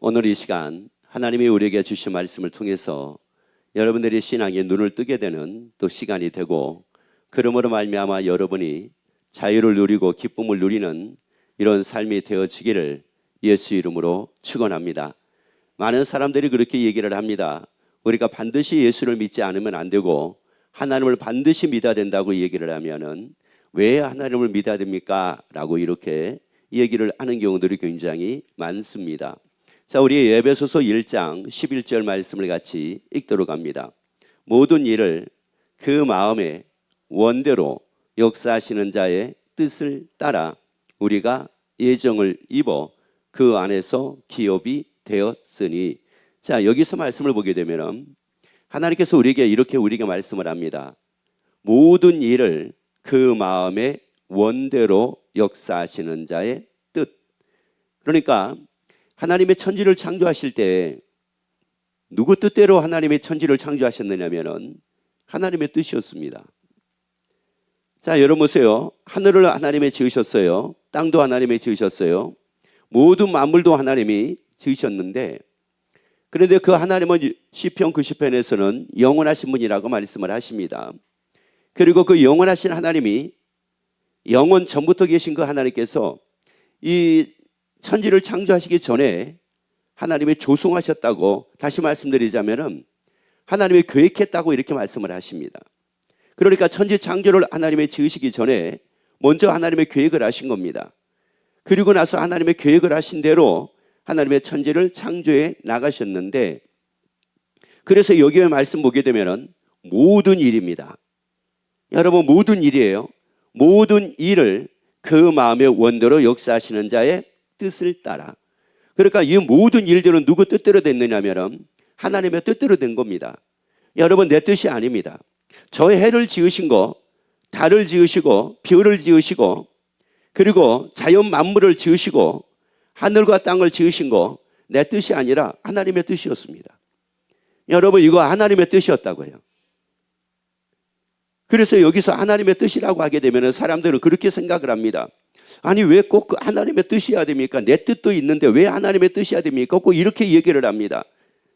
오늘 이 시간 하나님이 우리에게 주신 말씀을 통해서 여러분들이 신앙에 눈을 뜨게 되는 또 시간이 되고, 그러므로 말미암아 여러분이 자유를 누리고 기쁨을 누리는 이런 삶이 되어지기를 예수 이름으로 축원합니다. 많은 사람들이 그렇게 얘기를 합니다. 우리가 반드시 예수를 믿지 않으면 안 되고 하나님을 반드시 믿어야 된다고 얘기를 하면은 왜 하나님을 믿어야 됩니까? 라고 이렇게 얘기를 하는 경우들이 굉장히 많습니다. 자, 우리 에베소서 1장 11절 말씀을 같이 읽도록 합니다. 모든 일을 그 마음의 원대로 역사하시는 자의 뜻을 따라 우리가 예정을 입어 그 안에서 기업이 되었으니. 자, 여기서 말씀을 보게 되면 하나님께서 우리에게 말씀을 합니다. 모든 일을 그 마음의 원대로 역사하시는 자의 뜻. 그러니까 하나님의 천지를 창조하실 때 누구 뜻대로 하나님의 천지를 창조하셨느냐면은 하나님의 뜻이었습니다. 자, 여러분 보세요. 하늘을 하나님이 지으셨어요. 땅도 하나님이 지으셨어요. 모든 만물도 하나님이 지으셨는데, 그런데 그 하나님은 시편 90편에서는 영원하신 분이라고 말씀을 하십니다. 그리고 그 영원하신 하나님이, 영원 전부터 계신 그 하나님께서 이 천지를 창조하시기 전에 하나님이 조성하셨다고, 다시 말씀드리자면은 하나님이 계획했다고 이렇게 말씀을 하십니다. 그러니까 천지 창조를 하나님이 지으시기 전에 먼저 하나님의 계획을 하신 겁니다. 그리고 나서 하나님의 계획을 하신 대로 하나님의 천지를 창조해 나가셨는데, 그래서 여기에 말씀 보게 되면은 모든 일입니다. 여러분, 모든 일이에요. 모든 일을 그 마음의 원대로 역사하시는 자의 뜻을 따라. 그러니까 이 모든 일들은 누구 뜻대로 됐느냐면 하나님의 뜻대로 된 겁니다. 여러분, 내 뜻이 아닙니다. 저 해를 지으신 거, 달을 지으시고 별을 지으시고 그리고 자연 만물을 지으시고 하늘과 땅을 지으신 거 내 뜻이 아니라 하나님의 뜻이었습니다. 여러분, 이거 하나님의 뜻이었다고요. 그래서 여기서 하나님의 뜻이라고 하게 되면 사람들은 그렇게 생각을 합니다. 아니, 왜 꼭 하나님의 뜻이어야 됩니까? 내 뜻도 있는데 왜 하나님의 뜻이어야 됩니까? 꼭 이렇게 얘기를 합니다.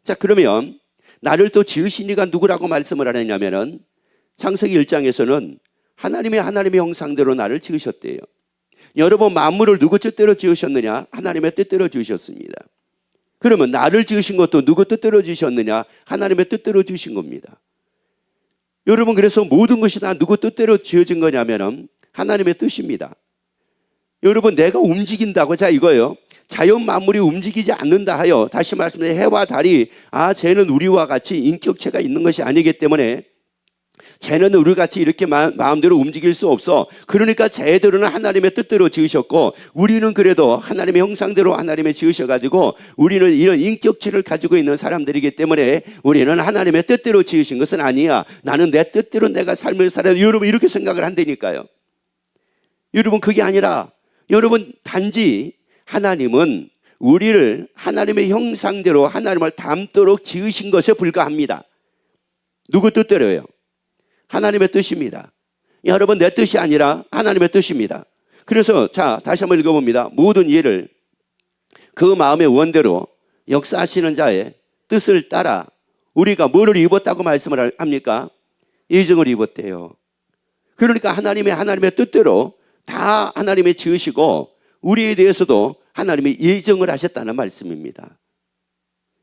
자, 그러면 나를 또 지으신 이가 누구라고 말씀을 하느냐면은 창세기 1장에서는 하나님의 형상대로 나를 지으셨대요. 여러분, 만물을 누구 뜻대로 지으셨느냐? 하나님의 뜻대로 지으셨습니다. 그러면 나를 지으신 것도 누구 뜻대로 지으셨느냐? 하나님의 뜻대로 지으신 겁니다. 여러분, 그래서 모든 것이 다 누구 뜻대로 지어진 거냐면은 하나님의 뜻입니다. 여러분, 내가 움직인다고, 자, 이거예요. 자연 만물이 움직이지 않는다 하여, 다시 말씀드리면 해와 달이 쟤는 우리와 같이 인격체가 있는 것이 아니기 때문에 쟤는 우리같이 이렇게 마음대로 움직일 수 없어. 그러니까 쟤들은 하나님의 뜻대로 지으셨고 우리는 그래도 하나님의 형상대로 하나님의 지으셔가지고 우리는 이런 인격체를 가지고 있는 사람들이기 때문에 우리는 하나님의 뜻대로 지으신 것은 아니야. 나는 내 뜻대로 내가 삶을 살아야 돼. 여러분, 이렇게 생각을 한다니까요. 여러분, 그게 아니라 여러분, 단지 하나님은 우리를 하나님의 형상대로 하나님을 닮도록 지으신 것에 불과합니다. 누구 뜻대로요? 하나님의 뜻입니다. 여러분, 내 뜻이 아니라 하나님의 뜻입니다. 그래서 자, 다시 한번 읽어봅니다. 모든 일을 그 마음의 원대로 역사하시는 자의 뜻을 따라 우리가 뭐를 입었다고 말씀을 합니까? 예정을 입었대요. 그러니까 하나님의 뜻대로 다 하나님이 지으시고 우리에 대해서도 하나님이 예정을 하셨다는 말씀입니다.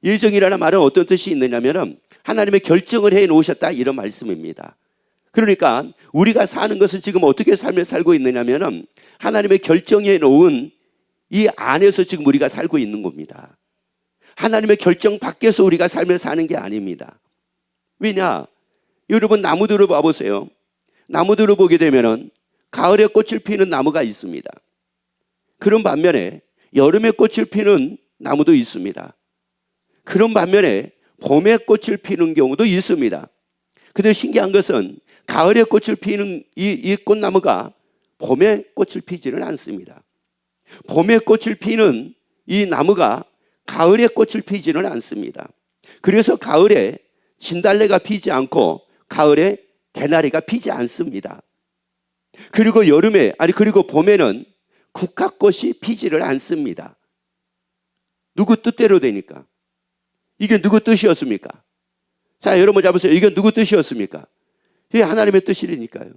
예정이라는 말은 어떤 뜻이 있느냐면 하나님의 결정을 해 놓으셨다, 이런 말씀입니다. 그러니까 우리가 사는 것은 지금 어떻게 삶을 살고 있느냐면 하나님의 결정해 놓은 이 안에서 지금 우리가 살고 있는 겁니다. 하나님의 결정 밖에서 우리가 삶을 사는 게 아닙니다. 왜냐? 여러분, 나무들을 봐보세요. 나무들을 보게 되면은 가을에 꽃을 피는 나무가 있습니다. 그런 반면에 여름에 꽃을 피는 나무도 있습니다. 그런 반면에 봄에 꽃을 피는 경우도 있습니다. 근데 신기한 것은 가을에 꽃을 피는 이 꽃나무가 봄에 꽃을 피지는 않습니다. 봄에 꽃을 피는 이 나무가 가을에 꽃을 피지는 않습니다. 그래서 가을에 진달래가 피지 않고 가을에 개나리가 피지 않습니다. 그리고 봄에는 국화꽃이 피지를 않습니다. 누구 뜻대로 되니까. 이게 누구 뜻이었습니까? 자, 여러분 잡으세요. 이게 누구 뜻이었습니까? 이게 하나님의 뜻이니까요.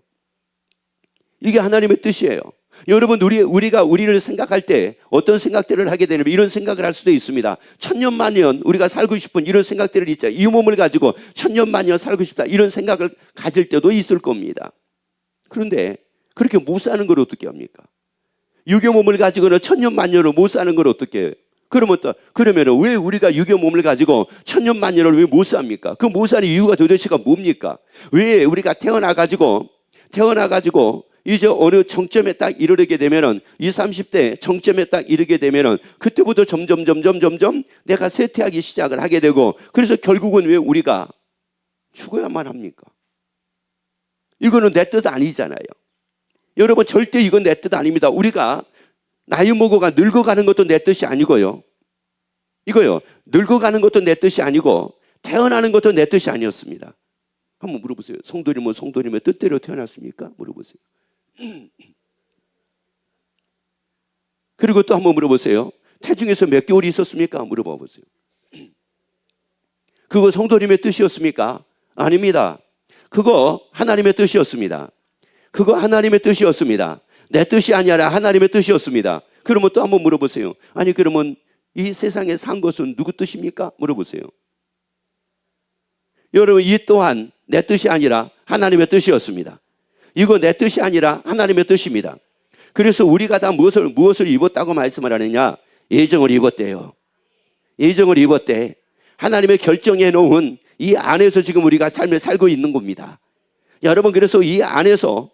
이게 하나님의 뜻이에요. 여러분, 우리가 우리를 생각할 때 어떤 생각들을 하게 되냐면 이런 생각을 할 수도 있습니다. 천년만년 우리가 살고 싶은 이런 생각들을 있죠. 이 몸을 가지고 천년만년 살고 싶다. 이런 생각을 가질 때도 있을 겁니다. 그런데 그렇게 못 사는 걸 어떻게 합니까? 육의 몸을 가지고는 천년만년을 못 사는 걸 어떻게 해요? 그러면 왜 우리가 육의 몸을 가지고 천년만년을 왜 못 삽니까? 그 못 사는 이유가 도대체가 뭡니까? 왜 우리가 태어나가지고 이제 어느 정점에 딱 이르게 되면은 20, 30대 정점에 딱 이르게 되면은 그때부터 점점 내가 쇠퇴하기 시작을 하게 되고, 그래서 결국은 왜 우리가 죽어야만 합니까? 이거는 내 뜻 아니잖아요. 여러분, 절대 이건 내 뜻 아닙니다. 우리가 나이 먹어가 늙어가는 것도 내 뜻이 아니고요. 이거요. 늙어가는 것도 내 뜻이 아니고 태어나는 것도 내 뜻이 아니었습니다. 한번 물어보세요. 성도님의 뜻대로 태어났습니까? 물어보세요. 그리고 또 한번 물어보세요. 태중에서 몇 개월이 있었습니까? 물어봐 보세요. 그거 성도님의 뜻이었습니까? 아닙니다. 그거 하나님의 뜻이었습니다. 그거 하나님의 뜻이었습니다. 내 뜻이 아니라 하나님의 뜻이었습니다. 그러면 또 한번 물어보세요. 아니, 그러면 이 세상에 산 것은 누구 뜻입니까? 물어보세요. 여러분, 이 또한 내 뜻이 아니라 하나님의 뜻이었습니다. 이거 내 뜻이 아니라 하나님의 뜻입니다. 그래서 우리가 다 무엇을 입었다고 말씀을 하느냐? 예정을 입었대요. 예정을 입었대. 하나님의 결정해 놓은 이 안에서 지금 우리가 삶을 살고 있는 겁니다. 여러분, 그래서 이 안에서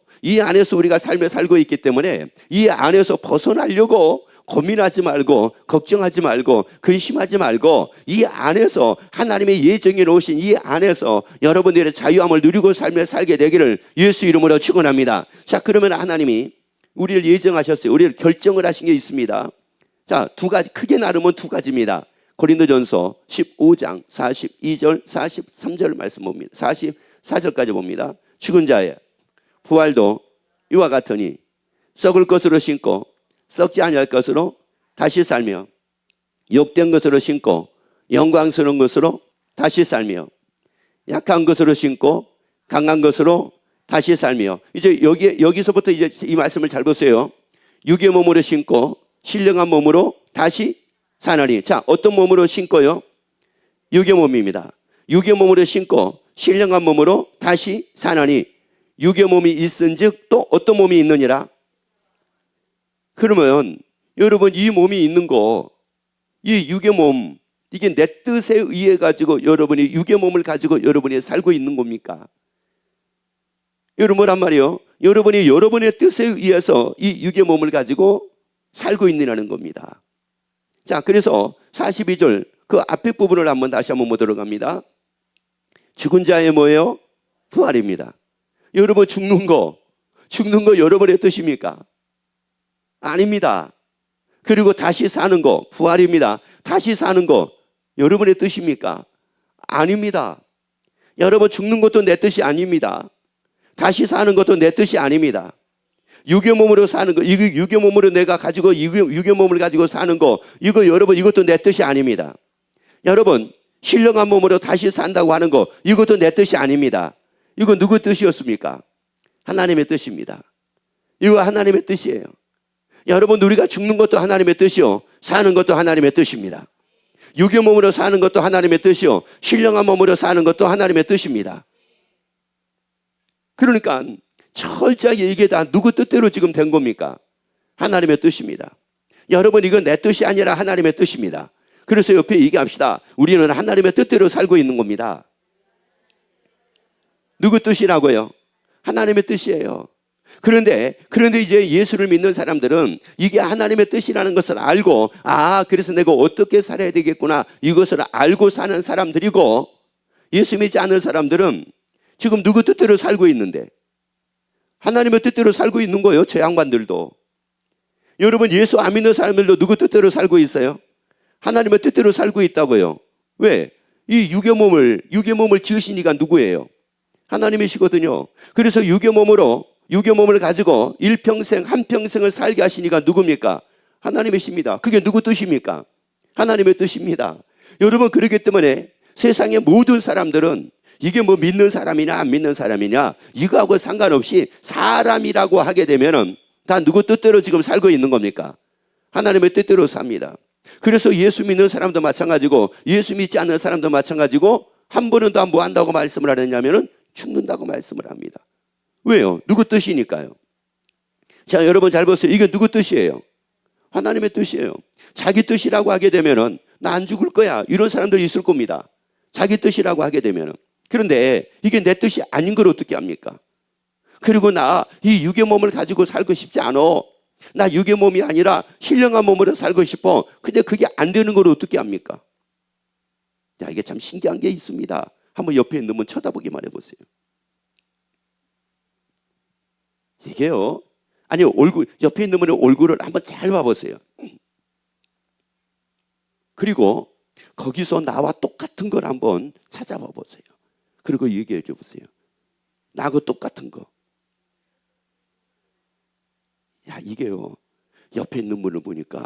우리가 삶을 살고 있기 때문에 이 안에서 벗어나려고 고민하지 말고 걱정하지 말고 근심하지 말고 이 안에서 하나님의 예정해 놓으신 이 안에서 여러분들의 자유함을 누리고 삶을 살게 되기를 예수 이름으로 축원합니다. 자, 그러면 하나님이 우리를 예정하셨어요. 우리를 결정을 하신 게 있습니다. 자, 두 가지, 크게 나누면 두 가지입니다. 고린도전서 15장 42절 43절 말씀 봅니다. 44절까지 봅니다. 죽은 자의 부활도 이와 같으니 썩을 것으로 신고 썩지 아니할 것으로 다시 살며 욕된 것으로 신고 영광스러운 것으로 다시 살며 약한 것으로 신고 강한 것으로 다시 살며. 이제 여기서부터 이제 이 말씀을 잘 보세요. 육의 몸으로 신고 신령한 몸으로 다시 사나니. 자, 어떤 몸으로 신고요? 육의 몸입니다. 육의 몸으로 신고 신령한 몸으로 다시 사나니. 육의 몸이 있은즉 또 어떤 몸이 있느니라. 그러면 여러분, 이 몸이 있는 거, 이 육의 몸, 이게 내 뜻에 의해 가지고 여러분이 육의 몸을 가지고 여러분이 살고 있는 겁니까? 여러분, 뭐란 말이요? 여러분이 여러분의 뜻에 의해서 이 육의 몸을 가지고 살고 있느냐는 겁니다. 자, 그래서 42절 그 앞에 부분을 다시 한번 보도록 합니다. 죽은 자의 뭐예요? 부활입니다. 여러분, 죽는 거 여러분의 뜻입니까? 아닙니다. 그리고 다시 사는 거, 부활입니다. 다시 사는 거 여러분의 뜻입니까? 아닙니다. 여러분, 죽는 것도 내 뜻이 아닙니다. 다시 사는 것도 내 뜻이 아닙니다. 육의 몸으로 사는 거, 육의 몸으로 내가 가지고 육의 몸을 가지고 사는 거, 이거 여러분, 이것도 내 뜻이 아닙니다. 여러분, 신령한 몸으로 다시 산다고 하는 거, 이것도 내 뜻이 아닙니다. 이거 누구 뜻이었습니까? 하나님의 뜻입니다. 이거 하나님의 뜻이에요. 여러분, 우리가 죽는 것도 하나님의 뜻이요, 사는 것도 하나님의 뜻입니다. 육의 몸으로 사는 것도 하나님의 뜻이요, 신령한 몸으로 사는 것도 하나님의 뜻입니다. 그러니까 철저하게 이게 다 누구 뜻대로 지금 된 겁니까? 하나님의 뜻입니다. 여러분, 이건 내 뜻이 아니라 하나님의 뜻입니다. 그래서 옆에 얘기합시다. 우리는 하나님의 뜻대로 살고 있는 겁니다. 누구 뜻이라고요? 하나님의 뜻이에요. 그런데 이제 예수를 믿는 사람들은 이게 하나님의 뜻이라는 것을 알고, 그래서 내가 어떻게 살아야 되겠구나, 이것을 알고 사는 사람들이고, 예수 믿지 않는 사람들은 지금 누구 뜻대로 살고 있는데, 하나님의 뜻대로 살고 있는 거예요. 저 양반들도. 여러분, 예수 안 믿는 사람들도 누구 뜻대로 살고 있어요? 하나님의 뜻대로 살고 있다고요. 왜? 이 육의 몸을 지으신 이가 누구예요? 하나님이시거든요. 그래서 육의 몸을 가지고 일평생 한평생을 살게 하신 이가 누굽니까? 하나님이십니다. 그게 누구 뜻입니까? 하나님의 뜻입니다. 여러분, 그렇기 때문에 세상의 모든 사람들은 이게 뭐 믿는 사람이냐 안 믿는 사람이냐 이거하고 상관없이 사람이라고 하게 되면은 다 누구 뜻대로 지금 살고 있는 겁니까? 하나님의 뜻대로 삽니다. 그래서 예수 믿는 사람도 마찬가지고 예수 믿지 않는 사람도 마찬가지고 한 번은 다 뭐 한다고 말씀을 하느냐면은 죽는다고 말씀을 합니다. 왜요? 누구 뜻이니까요. 자, 여러분 잘 보세요. 이게 누구 뜻이에요? 하나님의 뜻이에요. 자기 뜻이라고 하게 되면은 나 안 죽을 거야 이런 사람들이 있을 겁니다. 자기 뜻이라고 하게 되면은. 그런데 이게 내 뜻이 아닌 걸 어떻게 합니까? 그리고 나 이 육의 몸을 가지고 살고 싶지 않아. 나 육의 몸이 아니라 신령한 몸으로 살고 싶어. 근데 그게 안 되는 걸 어떻게 합니까? 야, 이게 참 신기한 게 있습니다. 한번 옆에 있는 분 쳐다보기만 해보세요. 이게요. 아니, 얼굴, 옆에 있는 분의 얼굴을 한번 잘 봐보세요. 그리고 거기서 나와 똑같은 걸 한번 찾아봐 보세요. 그리고 얘기해 줘 보세요. 나하고 똑같은 거. 야, 이게요. 옆에 있는 분을 보니까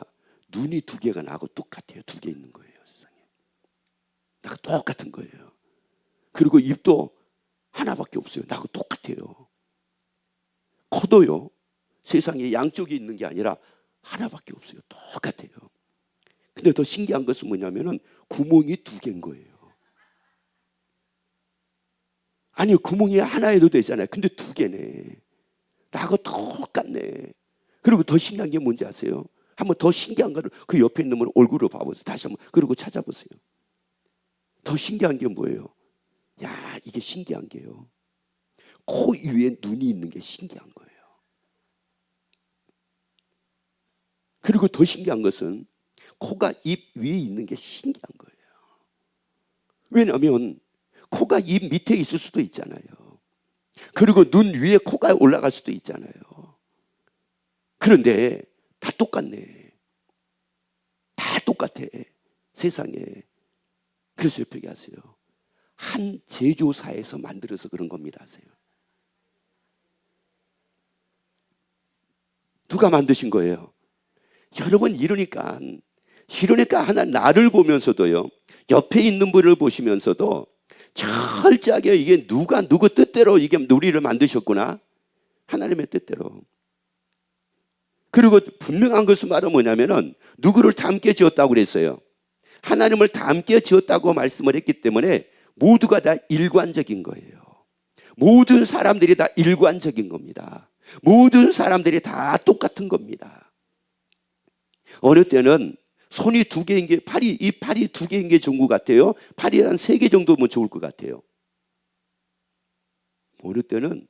눈이 두 개가 나하고 똑같아요. 두 개 있는 거예요. 세상에. 나하고 똑같은 거예요. 그리고 입도 하나밖에 없어요. 나하고 똑같아요. 코도요. 세상에 양쪽이 있는 게 아니라 하나밖에 없어요. 똑같아요. 근데 더 신기한 것은 뭐냐면은 구멍이 두 개인 거예요. 아니, 구멍이 하나 해도 되잖아요. 근데 두 개네. 나하고 똑같네. 그리고 더 신기한 게 뭔지 아세요? 한번 더 신기한 거를 그 옆에 있는 분 얼굴을 봐보세요. 다시 한번. 그리고 찾아보세요. 더 신기한 게 뭐예요? 야, 이게 신기한 게요. 코 위에 눈이 있는 게 신기한 거예요. 그리고 더 신기한 것은 코가 입 위에 있는 게 신기한 거예요. 왜냐하면 코가 입 밑에 있을 수도 있잖아요. 그리고 눈 위에 코가 올라갈 수도 있잖아요. 그런데 다 똑같네. 다 똑같아. 세상에. 그래서 옆에 계세요. 한 제조사에서 만들어서 그런 겁니다. 아세요? 누가 만드신 거예요? 여러분, 이러니까 하나 나를 보면서도요, 옆에 있는 분을 보시면서도 철저하게 이게 누구 뜻대로 이게 우리를 만드셨구나. 하나님의 뜻대로. 그리고 분명한 것은 바로 뭐냐면은 누구를 닮게 지었다고 그랬어요. 하나님을 닮게 지었다고 말씀을 했기 때문에 모두가 다 일관적인 거예요. 모든 사람들이 다 일관적인 겁니다. 모든 사람들이 다 똑같은 겁니다. 어느 때는 손이 두 개인 게 이 팔이 두 개인 게 좋은 것 같아요. 팔이 한 세 개 정도면 좋을 것 같아요. 어느 때는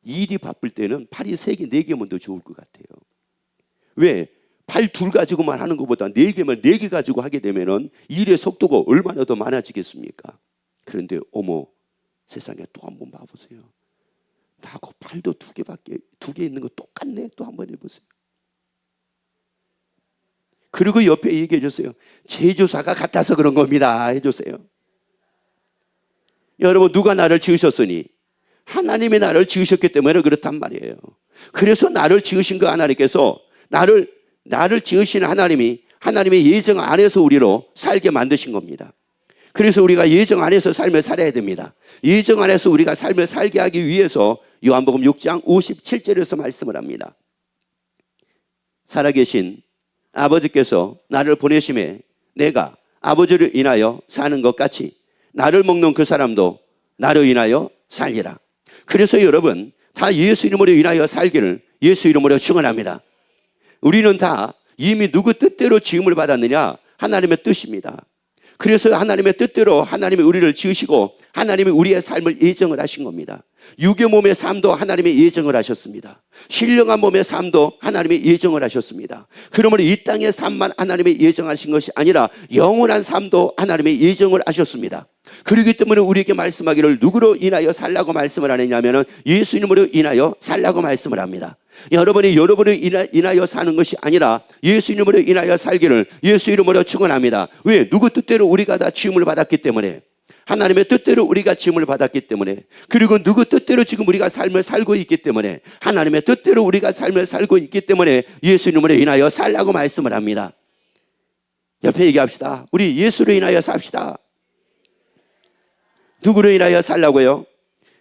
일이 바쁠 때는 팔이 세 개, 네 개면 더 좋을 것 같아요. 왜? 팔 둘 가지고만 하는 것보다 네 개면 네 개 가지고 하게 되면은 일의 속도가 얼마나 더 많아지겠습니까? 그런데 어머, 세상에 또 한번 봐보세요. 나하고 팔도 두 개 있는 거 똑같네. 또 한번 해보세요. 그리고 옆에 얘기해 줬어요. 제조사가 같아서 그런 겁니다. 해줬어요. 여러분, 누가 나를 지으셨으니? 하나님이 나를 지으셨기 때문에 그렇단 말이에요. 그래서 나를 지으신 그 하나님께서 나를 지으신 하나님의 예정 안에서 우리로 살게 만드신 겁니다. 그래서 우리가 예정 안에서 삶을 살아야 됩니다. 예정 안에서 우리가 삶을 살게 하기 위해서 요한복음 6장 57절에서 말씀을 합니다. 살아계신 아버지께서 나를 보내심에 내가 아버지를 인하여 사는 것 같이 나를 먹는 그 사람도 나를 인하여 살리라. 그래서 여러분, 다 예수 이름으로 인하여 살기를 예수 이름으로 축원합니다. 우리는 다 이미 누구 뜻대로 지음을 받았느냐? 하나님의 뜻입니다. 그래서 하나님의 뜻대로 하나님이 우리를 지으시고 하나님이 우리의 삶을 예정을 하신 겁니다. 육의 몸의 삶도 하나님이 예정을 하셨습니다. 신령한 몸의 삶도 하나님이 예정을 하셨습니다. 그러므로 이 땅의 삶만 하나님이 예정하신 것이 아니라 영원한 삶도 하나님이 예정을 하셨습니다. 그렇기 때문에 우리에게 말씀하기를 누구로 인하여 살라고 말씀을 하느냐면 예수님으로 인하여 살라고 말씀을 합니다. 여러분을 인하여 사는 것이 아니라 예수 이름으로 인하여 살기를 예수 이름으로 축원합니다. 왜? 누구 뜻대로 우리가 다 지음을 받았기 때문에, 하나님의 뜻대로 우리가 지음을 받았기 때문에, 그리고 누구 뜻대로 지금 우리가 삶을 살고 있기 때문에, 하나님의 뜻대로 우리가 삶을 살고 있기 때문에 예수 이름으로 인하여 살라고 말씀을 합니다. 옆에 얘기합시다. 우리 예수로 인하여 삽시다. 누구로 인하여 살라고요?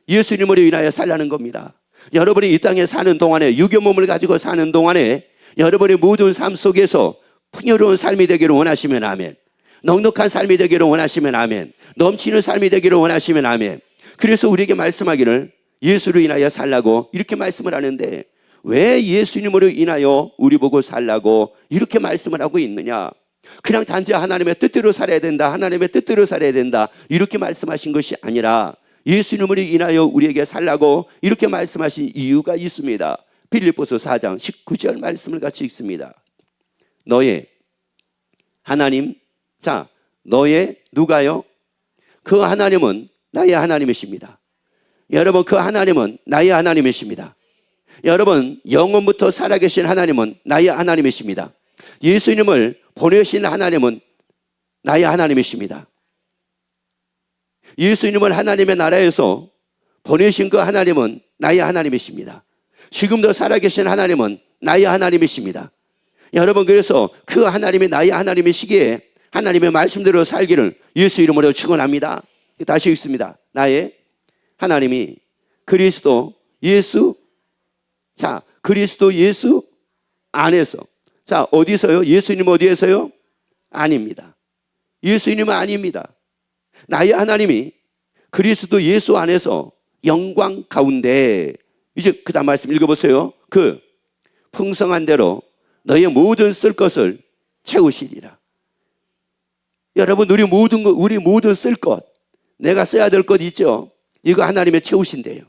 예수님으로 인하여 살라는 겁니다. 여러분이 이 땅에 사는 동안에, 유교 몸을 가지고 사는 동안에 여러분의 모든 삶 속에서 풍요로운 삶이 되기를 원하시면 아멘. 넉넉한 삶이 되기를 원하시면 아멘. 넘치는 삶이 되기를 원하시면 아멘. 그래서 우리에게 말씀하기를 예수로 인하여 살라고 이렇게 말씀을 하는데, 왜 예수님으로 인하여 우리 보고 살라고 이렇게 말씀을 하고 있느냐? 그냥 단지 하나님의 뜻대로 살아야 된다, 하나님의 뜻대로 살아야 된다, 이렇게 말씀하신 것이 아니라 예수님으로 인하여 우리에게 살라고 이렇게 말씀하신 이유가 있습니다. 빌립보서 4장 19절 말씀을 같이 읽습니다. 너의 하나님, 자, 너의 누가요? 그 하나님은 나의 하나님이십니다. 여러분, 그 하나님은 나의 하나님이십니다. 여러분, 영원부터 살아계신 하나님은 나의 하나님이십니다. 예수님을 보내신 하나님은 나의 하나님이십니다. 예수님을 하나님의 나라에서 보내신 그 하나님은 나의 하나님이십니다. 지금도 살아계신 하나님은 나의 하나님이십니다. 여러분, 그래서 그 하나님이 나의 하나님이시기에 하나님의 말씀대로 살기를 예수 이름으로 축원합니다. 다시 읽습니다. 나의 하나님이 그리스도 예수, 자, 그리스도 예수 안에서, 자, 어디서요? 예수님 어디에서요? 아닙니다. 예수님은 아닙니다. 나의 하나님이 그리스도 예수 안에서 영광 가운데, 이제 그 다음 말씀 읽어보세요. 그 풍성한 대로 너의 모든 쓸 것을 채우시리라. 여러분, 우리 모든 쓸 것, 내가 써야 될 것 있죠? 이거 하나님의 채우신대요.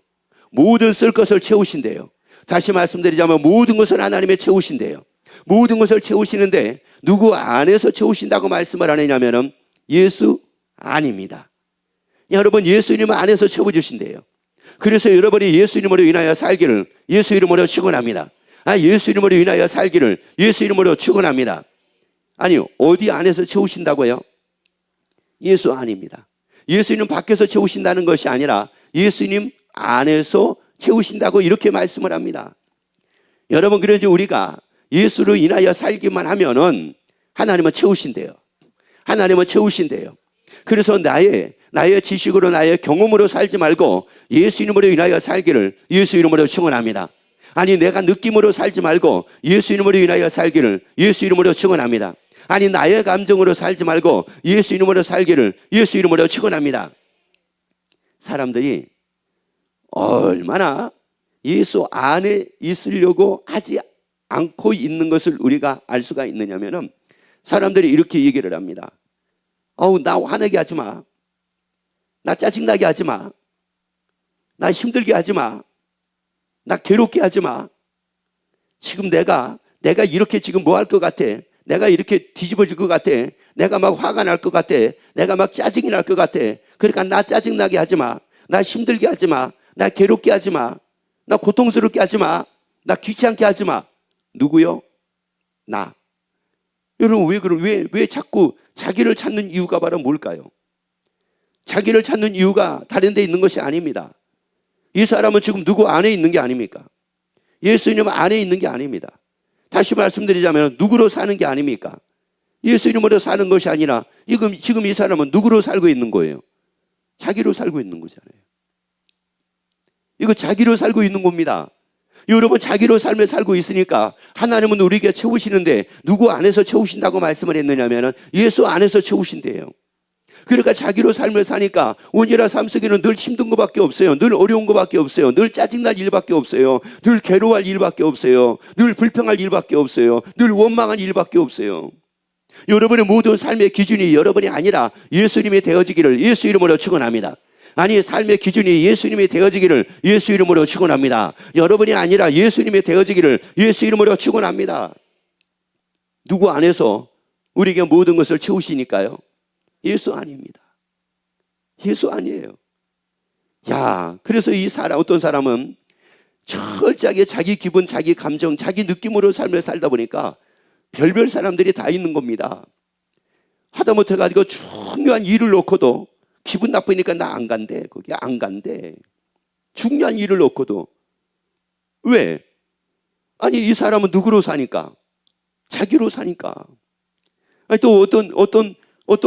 모든 쓸 것을 채우신대요. 다시 말씀드리자면 모든 것을 하나님의 채우신대요. 모든 것을 채우시는데 누구 안에서 채우신다고 말씀을 하느냐면은 예수 아닙니다. 여러분, 예수님 안에서 채워주신대요. 그래서 여러분이 예수님으로 인하여 살기를 예수 이름으로 축원합니다. 예수 이름으로 인하여 살기를 예수 이름으로 축원합니다. 아니, 어디 안에서 채우신다고요? 예수 아닙니다. 예수님 밖에서 채우신다는 것이 아니라 예수님 안에서 채우신다고 이렇게 말씀을 합니다. 여러분, 그래서 우리가 예수로 인하여 살기만 하면은 하나님은 채우신대요. 하나님은 채우신대요. 그래서 나의 지식으로, 나의 경험으로 살지 말고 예수 이름으로 인하여 살기를 예수 이름으로 축원합니다. 아니, 내가 느낌으로 살지 말고 예수 이름으로 인하여 살기를 예수 이름으로 축원합니다. 아니, 나의 감정으로 살지 말고 예수 이름으로 살기를 예수 이름으로 축원합니다. 사람들이 얼마나 예수 안에 있으려고 하지 않고 있는 것을 우리가 알 수가 있느냐면은, 사람들이 이렇게 얘기를 합니다. 나 화내게 하지 마. 나 짜증나게 하지 마. 나 힘들게 하지 마. 나 괴롭게 하지 마. 지금 내가 이렇게 지금 뭐 할 것 같아? 내가 이렇게 뒤집어질 것 같아. 내가 막 화가 날 것 같아. 내가 막 짜증이 날 것 같아. 그러니까 나 짜증나게 하지 마. 나 힘들게 하지 마. 나 괴롭게 하지 마. 나 고통스럽게 하지 마. 나 귀찮게 하지 마. 누구요? 나. 여러분, 왜 자꾸 자기를 찾는 이유가 바로 뭘까요? 자기를 찾는 이유가 다른 데 있는 것이 아닙니다. 이 사람은 지금 누구 안에 있는 게 아닙니까? 예수님 안에 있는 게 아닙니다. 다시 말씀드리자면 누구로 사는 게 아닙니까? 예수님으로 사는 것이 아니라 지금 이 사람은 누구로 살고 있는 거예요? 자기로 살고 있는 거잖아요. 이거 자기로 살고 있는 겁니다. 여러분, 자기로 삶을 살고 있으니까 하나님은 우리에게 채우시는데 누구 안에서 채우신다고 말씀을 했느냐면 예수 안에서 채우신대요. 그러니까 자기로 삶을 사니까 온전한 삶 속에는 늘 힘든 것밖에 없어요. 늘 어려운 것밖에 없어요. 늘 짜증날 일밖에 없어요. 늘 괴로워할 일밖에 없어요. 늘 불평할 일밖에 없어요. 늘 원망한 일밖에 없어요. 여러분의 모든 삶의 기준이 여러분이 아니라 예수님이 되어지기를 예수 이름으로 축원합니다. 아니, 삶의 기준이 예수님이 되어지기를 예수 이름으로 축원합니다. 여러분이 아니라 예수님이 되어지기를 예수 이름으로 축원합니다. 누구 안에서 우리에게 모든 것을 채우시니까요? 예수 아닙니다. 예수 아니에요. 그래서 어떤 사람은 철저하게 자기 기분, 자기 감정, 자기 느낌으로 삶을 살다 보니까 별별 사람들이 다 있는 겁니다. 하다못해 가지고 중요한 일을 놓고도 기분 나쁘니까 나 안 간대. 거기 안 간대. 중요한 일을 놓고도. 왜? 아니, 이 사람은 누구로 사니까? 자기로 사니까. 아니, 또 어떤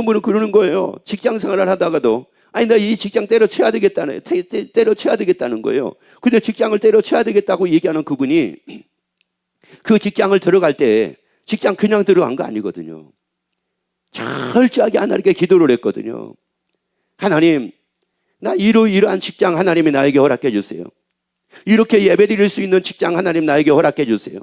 분은 그러는 거예요. 직장 생활을 하다가도 아니, 나 이 직장 때려쳐야 되겠다는, 때려쳐야 되겠다는 거예요. 근데 직장을 때려쳐야 되겠다고 얘기하는 그분이 그 직장을 들어갈 때 직장 그냥 들어간 거 아니거든요. 철저하게 하나님께 기도를 했거든요. 하나님, 나 이러한 직장 하나님이 나에게 허락해 주세요. 이렇게 예배 드릴 수 있는 직장 하나님 나에게 허락해 주세요.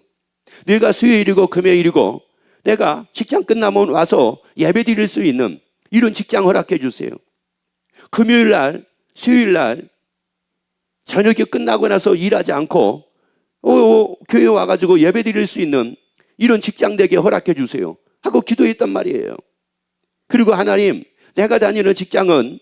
내가 수요일이고 금요일이고 내가 직장 끝나면 와서 예배 드릴 수 있는 이런 직장 허락해 주세요. 금요일 날, 수요일 날 저녁에 끝나고 나서 일하지 않고 교회 와가지고 예배 드릴 수 있는 이런 직장 되게 허락해 주세요 하고 기도했단 말이에요. 그리고 하나님, 내가 다니는 직장은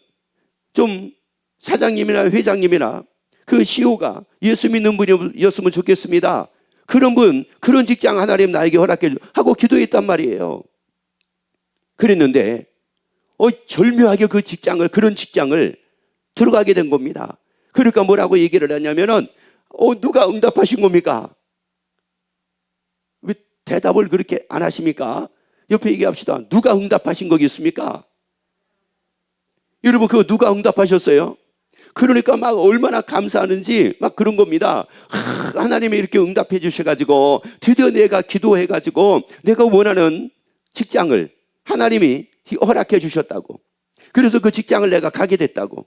좀 사장님이나 회장님이나 그 CEO가 예수 믿는 분이었으면 좋겠습니다. 그런 분, 그런 직장 하나님 나에게 허락해 주 하고 기도했단 말이에요. 그랬는데 절묘하게 그런 직장을 들어가게 된 겁니다. 그러니까 뭐라고 얘기를 하냐면은 누가 응답하신 겁니까? 왜 대답을 그렇게 안 하십니까? 옆에 얘기합시다. 누가 응답하신 거겠습니까? 여러분, 그거 누가 응답하셨어요? 그러니까 막 얼마나 감사하는지 막 그런 겁니다. 하나님이 이렇게 응답해 주셔가지고 드디어 내가 기도해가지고 내가 원하는 직장을 하나님이 허락해 주셨다고. 그래서 그 직장을 내가 가게 됐다고.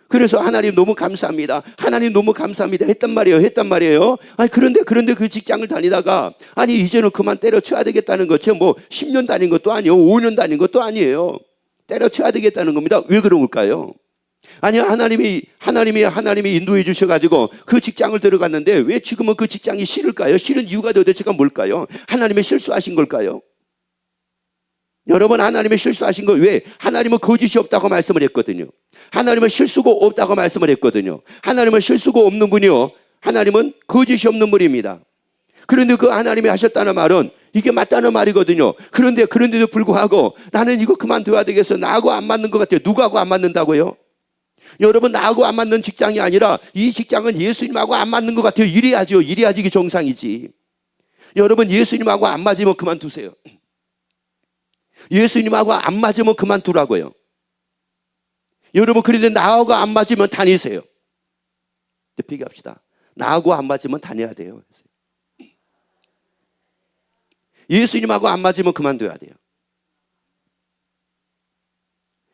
그래서 하나님 너무 감사합니다. 하나님 너무 감사합니다. 했단 말이에요. 아니, 그런데 그 직장을 다니다가 아니, 이제는 그만 때려쳐야 되겠다는 거죠. 뭐 10년 다닌 것도 아니에요. 5년 다닌 것도 아니에요. 때려쳐야 되겠다는 겁니다. 왜 그런 걸까요? 아니, 하나님이 인도해 주셔가지고 그 직장을 들어갔는데 왜 지금은 그 직장이 싫을까요? 싫은 이유가 도대체가 뭘까요? 하나님의 실수하신 걸까요? 여러분, 하나님의 실수하신 거 왜? 하나님은 거짓이 없다고 말씀을 했거든요. 하나님은 실수가 없다고 말씀을 했거든요. 하나님은 실수가 없는 분이요, 하나님은 거짓이 없는 분입니다. 그런데 그 하나님이 하셨다는 말은 이게 맞다는 말이거든요. 그런데도 불구하고 나는 이거 그만둬야 되겠어. 나하고 안 맞는 것 같아요. 누구하고 안 맞는다고요? 여러분, 나하고 안 맞는 직장이 아니라 이 직장은 예수님하고 안 맞는 것 같아요. 이래야지 이게 정상이지. 여러분, 예수님하고 안 맞으면 그만두세요. 예수님하고 안 맞으면 그만두라고요. 여러분, 그런데 나하고 안 맞으면 다니세요. 비교합시다. 나하고 안 맞으면 다녀야 돼요. 예수님하고 안 맞으면 그만둬야 돼요.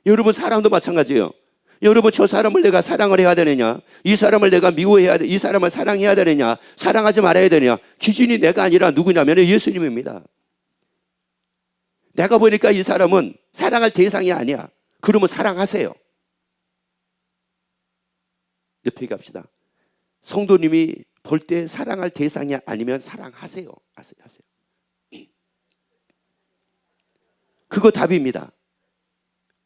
여러분, 사람도 마찬가지예요. 여러분, 저 사람을 내가 사랑을 해야 되느냐, 이 사람을 내가 미워해야 돼, 이 사람을 사랑해야 되느냐, 사랑하지 말아야 되느냐, 기준이 내가 아니라 누구냐면 예수님입니다. 내가 보니까 이 사람은 사랑할 대상이 아니야. 그러면 사랑하세요. 옆에 갑시다. 성도님이 볼 때 사랑할 대상이 아니면 사랑하세요. 하세요. 그거 답입니다.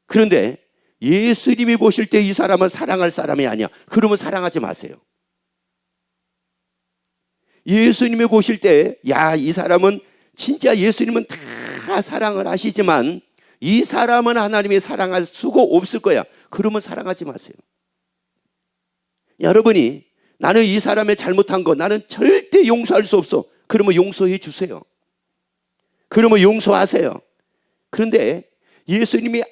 그런데 예수님이 보실 때 이 사람은 사랑할 사람이 아니야. 그러면 사랑하지 마세요. 예수님이 보실 때, 이 사람은 진짜 예수님은 다 사랑을 하시지만 이 사람은 하나님이 사랑할 수가 없을 거야. 그러면 사랑하지 마세요. 여러분이 나는 이 사람의 잘못한 거 나는 절대 용서할 수 없어. 그러면 용서해 주세요. 그러면 용서하세요. 그런데 예수님이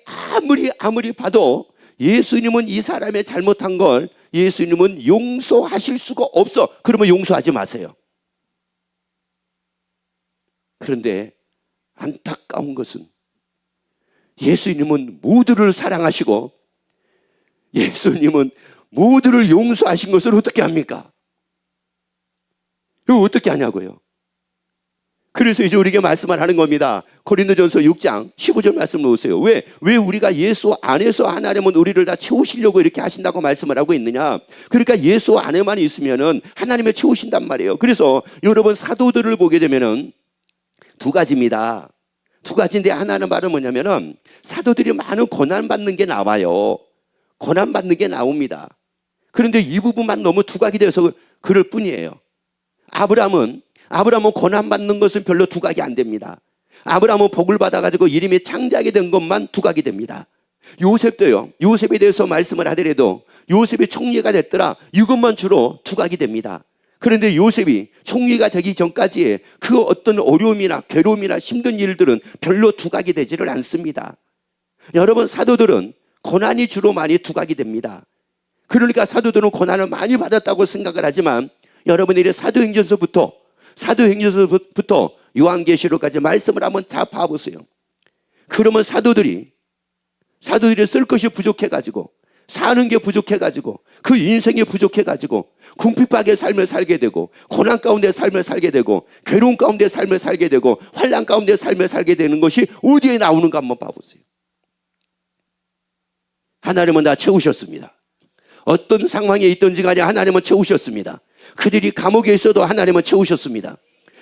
아무리 봐도 예수님은 이 사람의 잘못한 걸 예수님은 용서하실 수가 없어. 그러면 용서하지 마세요. 그런데 안타까운 것은 예수님은 모두를 사랑하시고 예수님은 모두를 용서하신 것을 어떻게 합니까? 이거 어떻게 하냐고요? 그래서 이제 우리에게 말씀을 하는 겁니다. 고린도전서 6장 15절 말씀 놓으세요. 왜 우리가 예수 안에서 하나님은 우리를 다 채우시려고 이렇게 하신다고 말씀을 하고 있느냐? 그러니까 예수 안에만 있으면은 하나님을 채우신단 말이에요. 그래서 여러분, 사도들을 보게 되면은 두 가지입니다. 두 가지인데 하나는 말은 뭐냐면은 사도들이 많은 고난받는 게 나와요. 고난받는 게 나옵니다. 그런데 이 부분만 너무 두각이 되어서 그럴 뿐이에요. 아브라함은 고난받는 것은 별로 두각이 안 됩니다. 아브라함은 복을 받아가지고 이름이 창대하게 된 것만 두각이 됩니다. 요셉도요. 요셉에 대해서 말씀을 하더라도 요셉이 총리가 됐더라. 이것만 주로 두각이 됩니다. 그런데 요셉이 총리가 되기 전까지의 그 어떤 어려움이나 괴로움이나 힘든 일들은 별로 두각이 되지를 않습니다. 여러분, 사도들은 고난이 주로 많이 두각이 됩니다. 그러니까 사도들은 고난을 많이 받았다고 생각을 하지만 여러분들이 사도행전서부터 요한계시록까지 말씀을 한번 다 봐보세요. 그러면 사도들이 쓸 것이 부족해가지고, 사는 게 부족해가지고, 그 인생이 부족해가지고 궁핍하게 삶을 살게 되고, 고난 가운데 삶을 살게 되고, 괴로움 가운데 삶을 살게 되고, 환난 가운데 삶을 살게 되는 것이 어디에 나오는가 한번 봐보세요. 하나님은 다 채우셨습니다. 어떤 상황에 있든지 간에 하나님은 채우셨습니다. 그들이 감옥에 있어도 하나님은 채우셨습니다.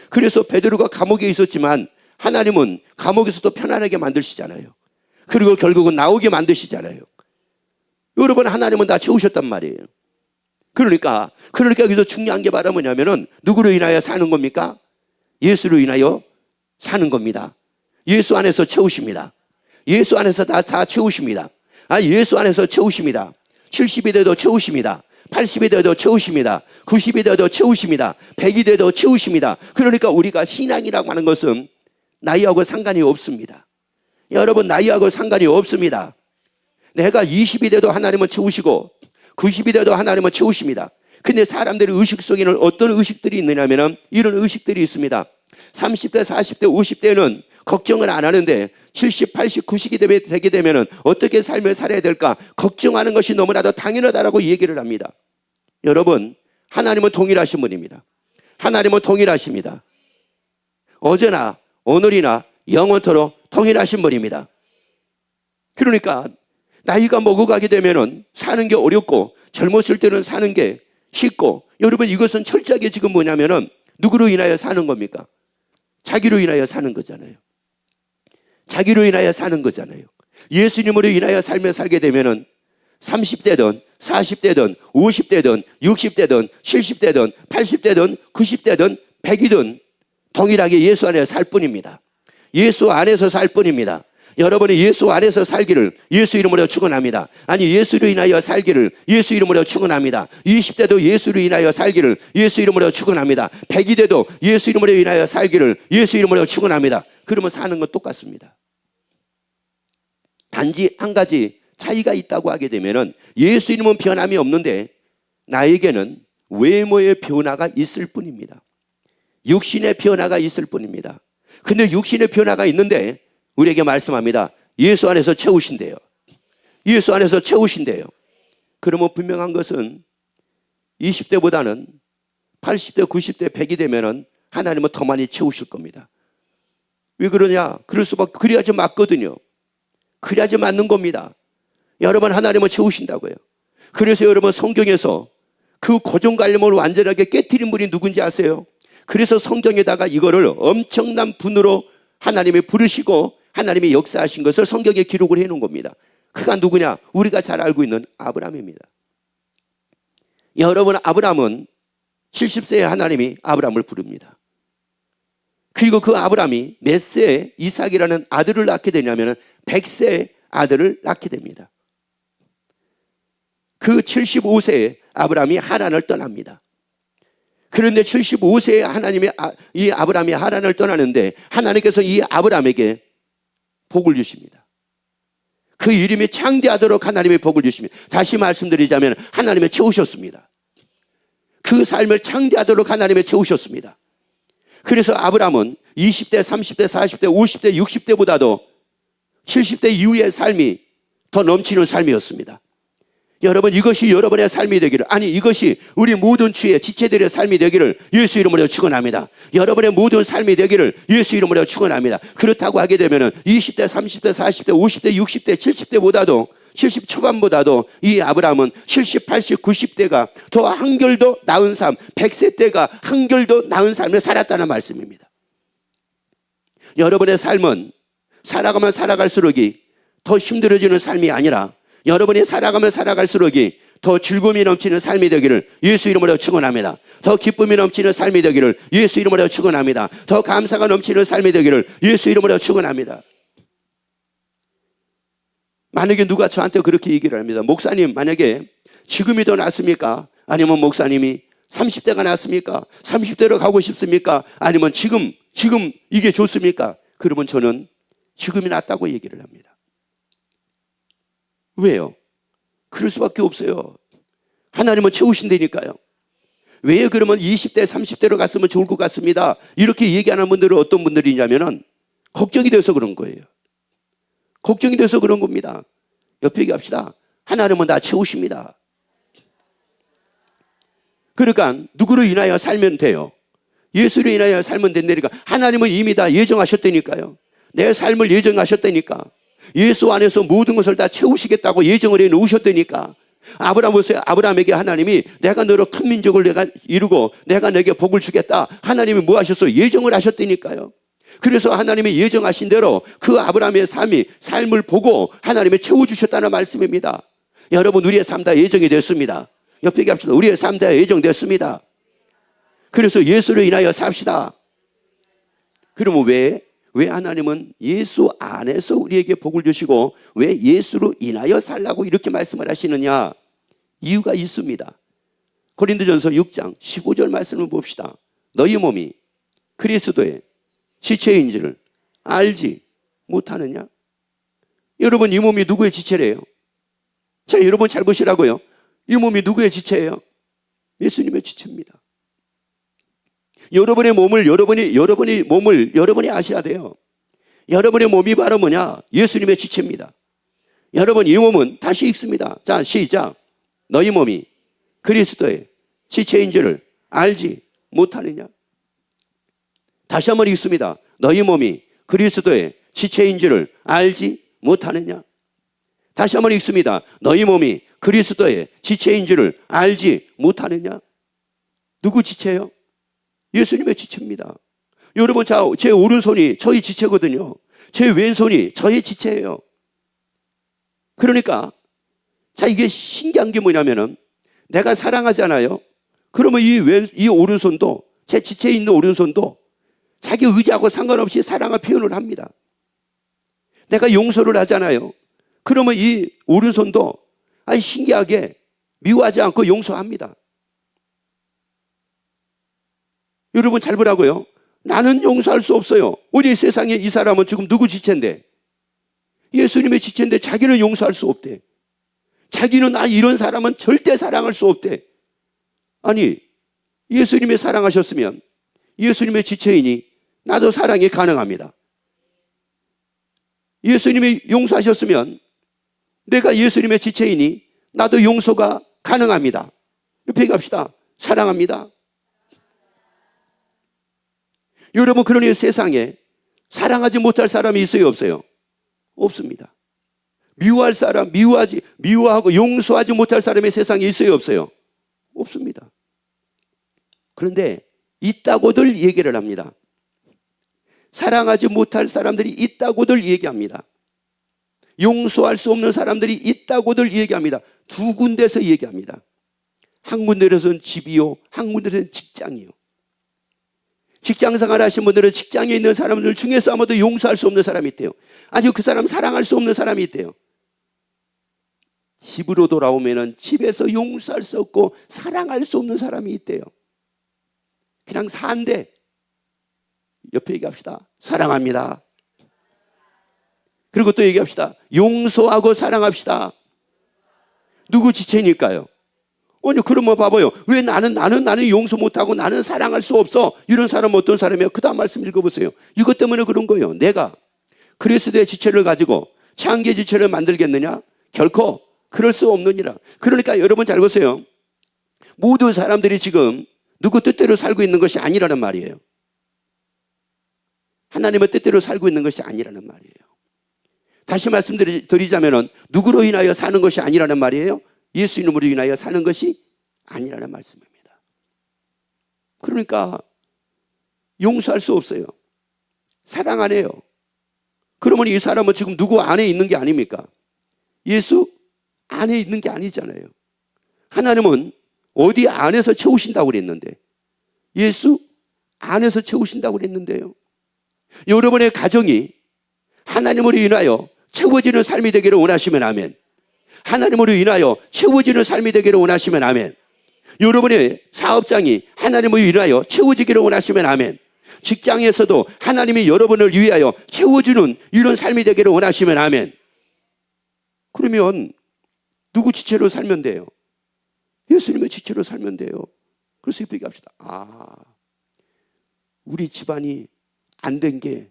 그래서 베드로가 감옥에 있었지만 하나님은 감옥에서도 편안하게 만드시잖아요. 그리고 결국은 나오게 만드시잖아요. 여러분, 하나님은 다 채우셨단 말이에요. 그러니까 여기서 중요한 게 바로 뭐냐면은 누구로 인하여 사는 겁니까? 예수로 인하여 사는 겁니다. 예수 안에서 채우십니다. 예수 안에서 다 채우십니다. 예수 안에서 채우십니다. 70이 돼도 채우십니다. 80이 돼도 채우십니다. 90이 돼도 채우십니다. 100이 돼도 채우십니다. 그러니까 우리가 신앙이라고 하는 것은 나이하고 상관이 없습니다. 여러분, 나이하고 상관이 없습니다. 내가 20이 돼도 하나님은 채우시고 90이 돼도 하나님은 채우십니다. 근데 사람들의 의식 속에는 어떤 의식들이 있느냐면 이런 의식들이 있습니다. 30대, 40대, 50대는 걱정을 안 하는데 70, 80, 90이 되게 되면 어떻게 삶을 살아야 될까 걱정하는 것이 너무나도 당연하다라고 얘기를 합니다. 여러분, 하나님은 동일하신 분입니다. 하나님은 동일하십니다. 어제나 오늘이나 영원토록 동일하신 분입니다. 그러니까 나이가 먹어가게 되면 사는 게 어렵고 젊었을 때는 사는 게 쉽고, 여러분, 이것은 철저하게 지금 뭐냐면은 누구로 인하여 사는 겁니까? 자기로 인하여 사는 거잖아요. 자기로 인하여 사는 거잖아요. 예수님으로 인하여 삶을 살게 되면은 30대든 40대든 50대든 60대든 70대든 80대든 90대든 100이든 동일하게 예수 안에서 살 뿐입니다. 예수 안에서 살 뿐입니다. 여러분이 예수 안에서 살기를 예수 이름으로 축원합니다. 아니, 예수로 인하여 살기를 예수 이름으로 축원합니다. 20대도 예수로 인하여 살기를 예수 이름으로 축원합니다. 100이 돼도 예수 이름으로 인하여 살기를 예수 이름으로 축원합니다. 그러면 사는 건 똑같습니다. 단지 한 가지 차이가 있다고 하게 되면은 예수 이름은 변함이 없는데 나에게는 외모의 변화가 있을 뿐입니다. 육신의 변화가 있을 뿐입니다. 근데 육신의 변화가 있는데 우리에게 말씀합니다. 예수 안에서 채우신대요. 예수 안에서 채우신대요. 그러면 분명한 것은 20대보다는 80대, 90대, 100이 되면은 하나님은 더 많이 채우실 겁니다. 왜 그러냐? 그래야지 맞거든요. 그래야지 맞는 겁니다. 여러분, 하나님은 채우신다고요. 그래서 여러분, 성경에서 그 고정관념을 완전하게 깨트린 분이 누군지 아세요? 그래서 성경에다가 이거를 엄청난 분으로 하나님이 부르시고 하나님이 역사하신 것을 성경에 기록을 해놓은 겁니다. 그가 누구냐? 우리가 잘 알고 있는 아브라함입니다. 여러분, 아브라함은 70세에 하나님이 아브라함을 부릅니다. 그리고 그 아브라함이 몇 세에 이삭이라는 아들을 낳게 되냐면 100세에 아들을 낳게 됩니다. 그 75세에 아브라함이 하란을 떠납니다. 그런데 75세에 이 아브라함이 하란을 떠나는데 하나님께서 이 아브라함에게 복을 주십니다. 그 이름이 창대하도록 하나님의 복을 주십니다. 다시 말씀드리자면 하나님이 채우셨습니다. 그 삶을 창대하도록 하나님이 채우셨습니다. 그래서 아브라함은 20대, 30대, 40대, 50대, 60대보다도 70대 이후의 삶이 더 넘치는 삶이었습니다. 여러분, 이것이 여러분의 삶이 되기를, 아니, 이것이 우리 모든 주의 지체들의 삶이 되기를 예수 이름으로 축원합니다. 여러분의 모든 삶이 되기를 예수 이름으로 축원합니다. 그렇다고 하게 되면은 20대, 30대, 40대, 50대, 60대, 70대보다도 70 초반보다도 이 아브라함은 70, 80, 90대가 더 한결 더 나은 삶, 100세 때가 한결 더 나은 삶을 살았다는 말씀입니다. 여러분의 삶은 살아가면 살아갈수록이 더 힘들어지는 삶이 아니라 여러분이 살아가면 살아갈수록이 더 즐거움이 넘치는 삶이 되기를 예수 이름으로 축원합니다. 더 기쁨이 넘치는 삶이 되기를 예수 이름으로 축원합니다. 더 감사가 넘치는 삶이 되기를 예수 이름으로 축원합니다. 만약에 누가 저한테 그렇게 얘기를 합니다. 목사님, 만약에 지금이 더 낫습니까? 아니면 목사님이 30대가 낫습니까? 30대로 가고 싶습니까? 아니면 지금 이게 좋습니까? 그러면 저는 지금이 낫다고 얘기를 합니다. 왜요? 그럴 수밖에 없어요. 하나님은 채우신다니까요. 왜 그러면 20대, 30대로 갔으면 좋을 것 같습니다. 이렇게 얘기하는 분들은 어떤 분들이냐면은 걱정이 돼서 그런 거예요. 걱정이 돼서 그런 겁니다. 옆에 얘기합시다. 하나님은 다 채우십니다. 그러니까 누구로 인하여 살면 돼요? 예수로 인하여 살면 된다니까. 하나님은 이미 다 예정하셨다니까요. 내 삶을 예정하셨다니까. 예수 안에서 모든 것을 다 채우시겠다고 예정을 해 놓으셨다니까. 아브라함에게 하나님이 내가 너로 큰 민족을 내가 이루고 내가 내게 복을 주겠다. 하나님이 뭐 하셨어요? 예정을 하셨다니까요. 그래서 하나님이 예정하신 대로 그 아브라함의 삶을 보고 하나님이 채워주셨다는 말씀입니다. 여러분, 우리의 삶 다 예정이 됐습니다. 옆에 얘기합시다. 우리의 삶 다 예정됐습니다. 그래서 예수로 인하여 삽시다. 그러면 왜 하나님은 예수 안에서 우리에게 복을 주시고 왜 예수로 인하여 살라고 이렇게 말씀을 하시느냐? 이유가 있습니다. 고린도전서 6장 15절 말씀을 봅시다. 너희 몸이 그리스도의 지체인 줄을 알지 못하느냐? 여러분, 이 몸이 누구의 지체래요? 자, 여러분 잘 보시라고요. 이 몸이 누구의 지체예요? 예수님의 지체입니다. 여러분의 몸을 여러분이 아셔야 돼요. 여러분의 몸이 바로 뭐냐? 예수님의 지체입니다. 여러분, 이 몸은 다시 읽습니다. 자, 시작. 너희 몸이 그리스도의 지체인 줄을 알지 못하느냐? 다시 한번 읽습니다. 너희 몸이 그리스도의 지체인 줄을 알지 못하느냐? 다시 한번 읽습니다. 너희 몸이 그리스도의 지체인 줄을 알지 못하느냐? 누구 지체예요? 예수님의 지체입니다. 여러분, 제 오른손이 저희 지체거든요. 제 왼손이 저의 지체예요. 그러니까 이게 신기한 게 뭐냐면은 내가 사랑하잖아요. 그러면 이 오른손도, 제 지체에 있는 오른손도 자기 의지하고 상관없이 사랑을 표현을 합니다. 내가 용서를 하잖아요. 그러면 이 오른손도 신기하게 미워하지 않고 용서합니다. 여러분 잘 보라고요. 나는 용서할 수 없어요. 우리 세상에 이 사람은 지금 누구 지체인데? 예수님의 지체인데 자기는 용서할 수 없대. 자기는 이런 사람은 절대 사랑할 수 없대. 아니, 예수님이 사랑하셨으면 예수님의 지체이니 나도 사랑이 가능합니다. 예수님이 용서하셨으면 내가 예수님의 지체이니 나도 용서가 가능합니다. 옆에 갑시다. 사랑합니다. 여러분, 그러니 세상에 사랑하지 못할 사람이 있어요, 없어요? 없습니다. 미워할 사람, 미워하고 용서하지 못할 사람이 세상에 있어요, 없어요? 없습니다. 그런데 있다고들 얘기를 합니다. 사랑하지 못할 사람들이 있다고들 얘기합니다. 용서할 수 없는 사람들이 있다고들 얘기합니다. 두 군데서 얘기합니다. 한 군데로서는 집이요, 한 군데로서는 직장이요. 직장생활 하신 분들은 직장에 있는 사람들 중에서 아마도 용서할 수 없는 사람이 있대요. 아주 그 사람 사랑할 수 없는 사람이 있대요. 집으로 돌아오면은 집에서 용서할 수 없고 사랑할 수 없는 사람이 있대요. 그냥 산대. 옆에 얘기합시다. 사랑합니다. 그리고 또 얘기합시다. 용서하고 사랑합시다. 누구 지체니까요? 아니, 그러면 봐봐요. 왜 나는 용서 못하고 나는 사랑할 수 없어? 이런 사람은 어떤 사람이에요? 그 다음 말씀 읽어보세요. 이것 때문에 그런 거예요. 내가 그리스도의 지체를 가지고 창기의 지체를 만들겠느냐? 결코 그럴 수 없느니라. 그러니까 여러분 잘 보세요. 모든 사람들이 지금 누구 뜻대로 살고 있는 것이 아니라는 말이에요. 하나님의 뜻대로 살고 있는 것이 아니라는 말이에요. 다시 말씀드리자면 누구로 인하여 사는 것이 아니라는 말이에요. 예수 이름으로 인하여 사는 것이 아니라는 말씀입니다. 그러니까 용서할 수 없어요. 사랑 안 해요. 그러면 이 사람은 지금 누구 안에 있는 게 아닙니까? 예수 안에 있는 게 아니잖아요. 하나님은 어디 안에서 채우신다고 그랬는데, 예수 안에서 채우신다고 그랬는데요. 여러분의 가정이 하나님으로 인하여 채워지는 삶이 되기를 원하시면 아멘. 하나님으로 인하여 채워지는 삶이 되기를 원하시면 아멘. 여러분의 사업장이 하나님을 위하여 채워지기를 원하시면 아멘. 직장에서도 하나님이 여러분을 위하여 채워주는 이런 삶이 되기를 원하시면 아멘. 그러면 누구 지체로 살면 돼요? 예수님의 지체로 살면 돼요. 그래서 이렇게 합시다. 우리 집안이 안 된 게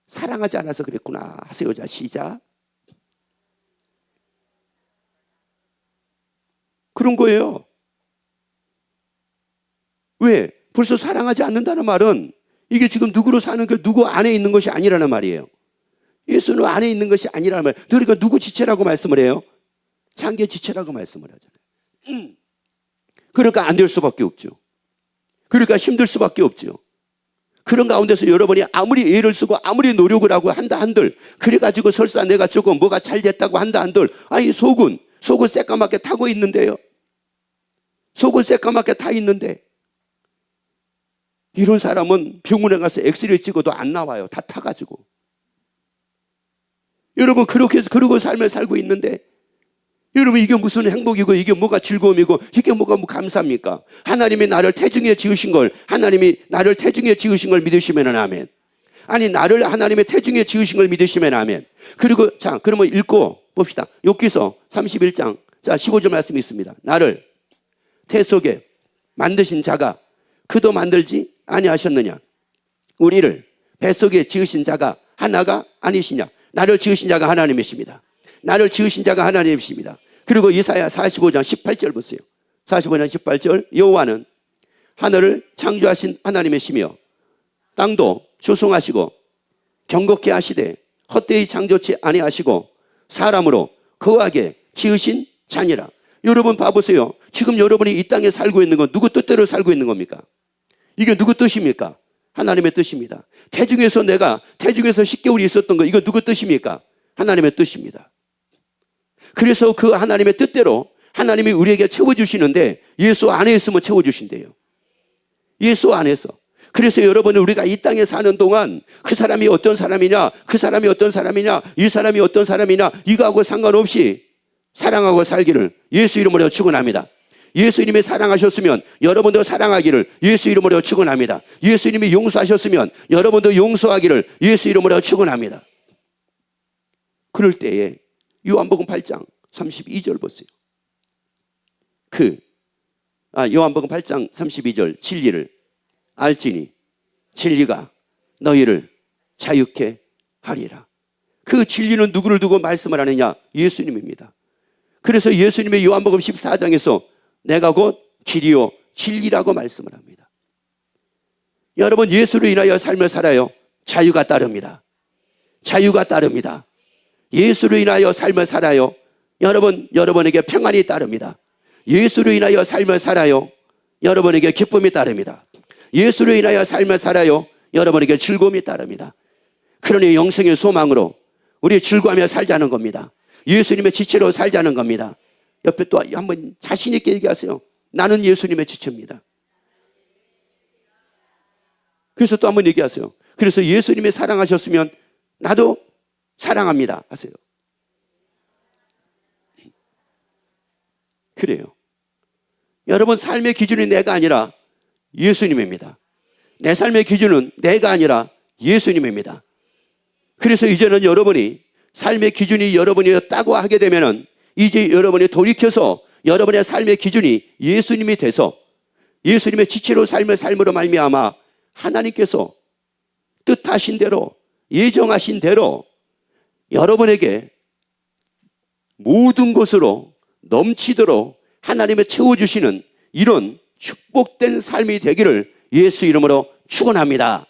사랑하지 않아서 그랬구나 하세요. 자, 시작. 그런 거예요. 왜? 벌써 사랑하지 않는다는 말은 이게 지금 누구로 사는 게 누구 안에 있는 것이 아니라는 말이에요. 예수는 안에 있는 것이 아니라는 말이에요. 그러니까 누구 지체라고 말씀을 해요? 장계 지체라고 말씀을 하잖아요. 그러니까 안 될 수밖에 없죠. 그러니까 힘들 수밖에 없죠. 그런 가운데서 여러분이 아무리 애를 쓰고 아무리 노력을 하고 한다 한들, 그래가지고 설사 내가 조금 뭐가 잘 됐다고 한다 한들, 이 속은 새까맣게 타고 있는데요. 속은 새까맣게 타 있는데, 이런 사람은 병원에 가서 엑스레이 찍어도 안 나와요. 다 타가지고. 여러분, 그러고 삶을 살고 있는데, 여러분, 이게 무슨 행복이고, 이게 뭐가 즐거움이고, 이게 뭐가 감사합니까? 하나님이 나를 태중에 지으신 걸 믿으시면 아멘. 아니, 나를 하나님의 태중에 지으신 걸 믿으시면 아멘. 그리고, 자, 그러면 읽고 봅시다. 욥기서 31장, 자, 15절 말씀이 있습니다. 나를 태 속에 만드신 자가 그도 만들지 아니하셨느냐? 우리를 뱃속에 지으신 자가 하나가 아니시냐? 나를 지으신 자가 하나님이십니다. 나를 지으신 자가 하나님이십니다. 그리고 이사야 45장 18절 보세요. 45장 18절. 여호와는 하늘을 창조하신 하나님이시며 땅도 조성하시고 경고케 하시되 헛되이 창조치 아니하시고 사람으로 거하게 지으신 자니라. 여러분 봐보세요. 지금 여러분이 이 땅에 살고 있는 건 누구 뜻대로 살고 있는 겁니까? 이게 누구 뜻입니까? 하나님의 뜻입니다. 태중에서 10개월이 있었던 거, 이거 누구 뜻입니까? 하나님의 뜻입니다. 그래서 그 하나님의 뜻대로 하나님이 우리에게 채워주시는데, 예수 안에 있으면 채워주신대요. 예수 안에서. 그래서 여러분, 우리가 이 땅에 사는 동안 그 사람이 어떤 사람이냐, 이 사람이 어떤 사람이냐, 이거하고 상관없이 사랑하고 살기를 예수 이름으로 축원합니다. 예수님이 사랑하셨으면 여러분도 사랑하기를 예수 이름으로 축원합니다. 예수님이 용서하셨으면 여러분도 용서하기를 예수 이름으로 축원합니다. 그럴 때에 요한복음 8장 32절 보세요. 요한복음 8장 32절. 진리를 알지니 진리가 너희를 자유케 하리라. 그 진리는 누구를 두고 말씀을 하느냐? 예수님입니다. 그래서 예수님의 요한복음 14장에서 내가 곧 길이요 진리라고 말씀을 합니다. 여러분, 예수로 인하여 삶을 살아요. 자유가 따릅니다. 자유가 따릅니다. 예수로 인하여 삶을 살아요. 여러분에게 평안이 따릅니다. 예수로 인하여 삶을 살아요. 여러분에게 기쁨이 따릅니다. 예수로 인하여 삶을 살아요. 여러분에게 즐거움이 따릅니다. 그러니 영생의 소망으로 우리 즐거워하며 살자는 겁니다. 예수님의 지체로 살자는 겁니다. 옆에 또 한번 자신 있게 얘기하세요. 나는 예수님의 지체입니다. 그래서 또 한번 얘기하세요. 그래서 예수님이 사랑하셨으면 나도 사랑합니다 하세요. 그래요. 여러분, 삶의 기준이 내가 아니라 예수님입니다. 내 삶의 기준은 내가 아니라 예수님입니다. 그래서 이제는 여러분이 삶의 기준이 여러분이었다고 하게 되면은, 이제 여러분이 돌이켜서 여러분의 삶의 기준이 예수님이 돼서 예수님의 지체로 삶으로 말미암아 하나님께서 뜻하신 대로, 예정하신 대로 여러분에게 모든 것으로 넘치도록 하나님의 채워주시는 이런 축복된 삶이 되기를 예수 이름으로 축원합니다.